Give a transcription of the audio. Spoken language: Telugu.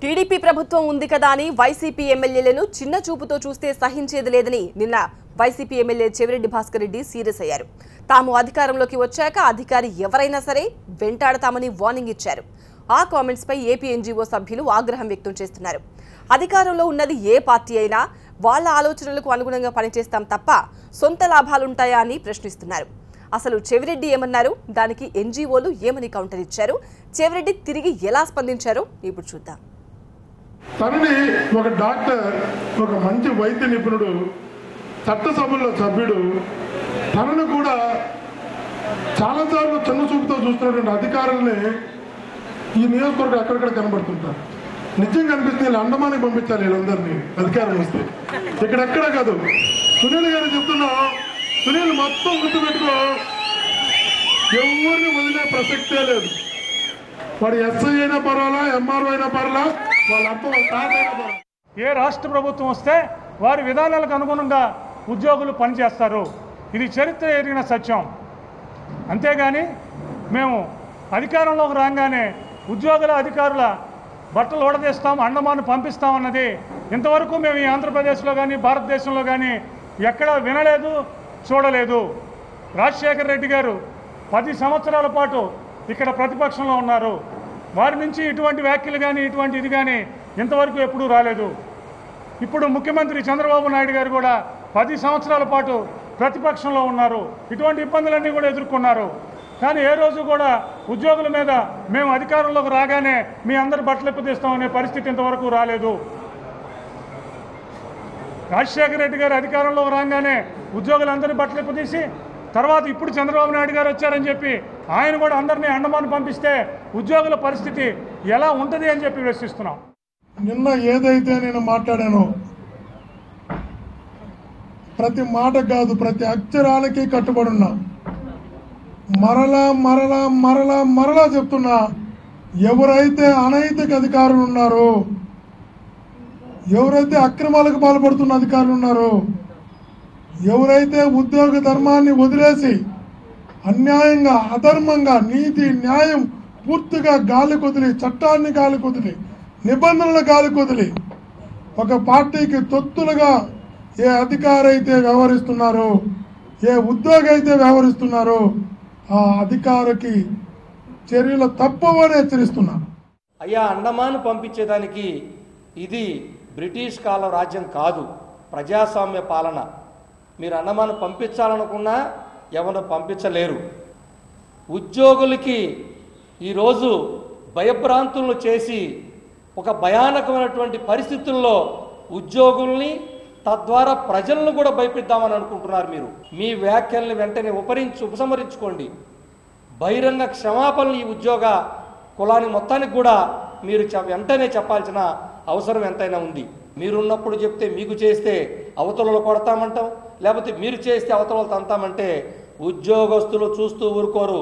టీడీపీ ప్రభుత్వం ఉంది కదా అని వైసీపీ ఎమ్మెల్యేలను చిన్న చూపుతో చూస్తే సహించేది లేదని నిన్న YCP MLA Chevireddy Bhaskar Reddy serious అయ్యారు. తాము అధికారంలోకి వచ్చాక అధికారి ఎవరైనా సరే వెంటాడతామని వార్నింగ్ ఇచ్చారు. ఆ కామెంట్స్ పై ఏపీ ఎన్జీఓ సభ్యులు ఆగ్రహం వ్యక్తం చేస్తున్నారు. అధికారంలో ఉన్నది ఏ పార్టీ అయినా వాళ్ళ ఆలోచనలకు అనుగుణంగా పనిచేస్తాం తప్ప సొంత లాభాలుంటాయా అని ప్రశ్నిస్తున్నారు. అసలు చెవిరెడ్డి ఏమన్నారు, దానికి ఎన్జీఓలు ఏమని కౌంటర్ ఇచ్చారు, చెవిరెడ్డి తిరిగి ఎలా స్పందించారో ఇప్పుడు చూద్దాం. తనని ఒక డాక్టర్, ఒక మంచి వైద్య నిపుణుడు, చట్టసభల్లో సభ్యుడు, తనను కూడా చాలాసార్లు చిన్న చూపుతో చూస్తున్నటువంటి అధికారుల్ని ఈ నియోజకవర్గం అక్కడక్కడ కనబడుతుంటారు. నిజంగా అనిపిస్తుంది వీళ్ళు అండమానికి పంపించాలి, వీళ్ళందరినీ అధికారం వస్తే. ఇక్కడెక్కడ కాదు. సునీల్ గారు చెప్తున్నా, సునీల్ మొత్తం గుర్తుపెట్టుకో, ఎవరిని వదిలే ప్రసక్తే లేదు. వాడు ఎస్ఐ అయినా పర్వాలా, ఎంఆర్ఓ అయినా పర్వాలా, వాళ్ళ అర్థం వాళ్ళ తాత అయినా పర్వాలా. ఏ రాష్ట్ర ప్రభుత్వం వస్తే వారి విధానాలకు అనుగుణంగా ఉద్యోగులు పనిచేస్తారు. ఇది చరిత్ర ఎరిగిన సత్యం. అంతేగాని మేము అధికారంలోకి రాగానే ఉద్యోగుల అధికారుల బట్టలు ఓడదీస్తాం, అండమాను పంపిస్తామన్నది ఇంతవరకు మేము ఈ ఆంధ్రప్రదేశ్లో కానీ భారతదేశంలో కానీ ఎక్కడా వినలేదు, చూడలేదు. రాజశేఖర రెడ్డి గారు 10 సంవత్సరాల పాటు ఇక్కడ ప్రతిపక్షంలో ఉన్నారు. వారి నుంచి ఇటువంటి వ్యాఖ్యలు కానీ ఇటువంటి ఇది కానీ ఇంతవరకు ఎప్పుడూ రాలేదు. ఇప్పుడు ముఖ్యమంత్రి చంద్రబాబు నాయుడు గారు కూడా 10 సంవత్సరాల పాటు ప్రతిపక్షంలో ఉన్నారు. ఇటువంటి ఇబ్బందులన్నీ కూడా ఎదుర్కొన్నారు. కానీ ఏ రోజు కూడా ఉద్యోగుల మీద మేము అధికారంలోకి రాగానే మీ అందరు బట్టలు తీస్తామనే పరిస్థితి ఇంతవరకు రాలేదు. రాజశేఖర రెడ్డి గారు అధికారంలోకి రాగానే ఉద్యోగులందరినీ బట్టలు తీసి తర్వాత ఇప్పుడు చంద్రబాబు నాయుడు గారు వచ్చారని చెప్పి ఆయన కూడా అందరినీ అండమాను పంపిస్తే ఉద్యోగుల పరిస్థితి ఎలా ఉంటుంది అని చెప్పి ప్రశ్నిస్తున్నాం. నిన్న ఏదైతే నేను మాట్లాడానో ప్రతి మాట కాదు, ప్రతి అక్షరాలకి కట్టుబడున్నా. మరలా మరలా మరలా మరలా చెప్తున్నా, ఎవరైతే అనైతిక అధికారులు ఉన్నారో, ఎవరైతే అక్రమాలకు పాల్పడుతున్న అధికారులు ఉన్నారో, ఎవరైతే ఉద్యోగ ధర్మాన్ని వదిలేసి అన్యాయంగా, అధర్మంగా, నీతి న్యాయం పూర్తిగా గాలి కొదిలి, చట్టాన్ని గాలి కొదిలి, నిబంధనలు గాలి కొదిలి ఒక పార్టీకి తొత్తులుగా ఏ అధికారి అయితే వ్యవహరిస్తున్నారో, ఏ ఉద్యోగి అయితే వ్యవహరిస్తున్నారో ఆ అధికారికి చర్యలు తప్పవని హెచ్చరిస్తున్నారు. అయ్యా, అండమాను పంపించేదానికి ఇది బ్రిటిష్ కాలం రాజ్యం కాదు, ప్రజాస్వామ్య పాలన. మీరు అండమాను పంపించాలనుకున్నా ఎవరు పంపించలేరు. ఉద్యోగులకి ఈరోజు భయభ్రాంతులను చేసి ఒక భయానకమైనటువంటి పరిస్థితుల్లో ఉద్యోగుల్ని, తద్వారా ప్రజలను కూడా భయపెద్దామని అనుకుంటున్నారు. మీరు మీ వ్యాఖ్యల్ని వెంటనే ఉపసంహరించుకోండి. బహిరంగ క్షమాపణలు ఈ ఉద్యోగ కులాన్ని మొత్తానికి కూడా మీరు వెంటనే చెప్పాల్సిన అవసరం ఎంతైనా ఉంది. మీరున్నప్పుడు చెప్తే మీకు చేస్తే అవతలలో కొడతామంటాం, లేకపోతే మీరు చేస్తే అవతలలో తంతామంటే ఉద్యోగస్తులు చూస్తూ ఊరుకోరు.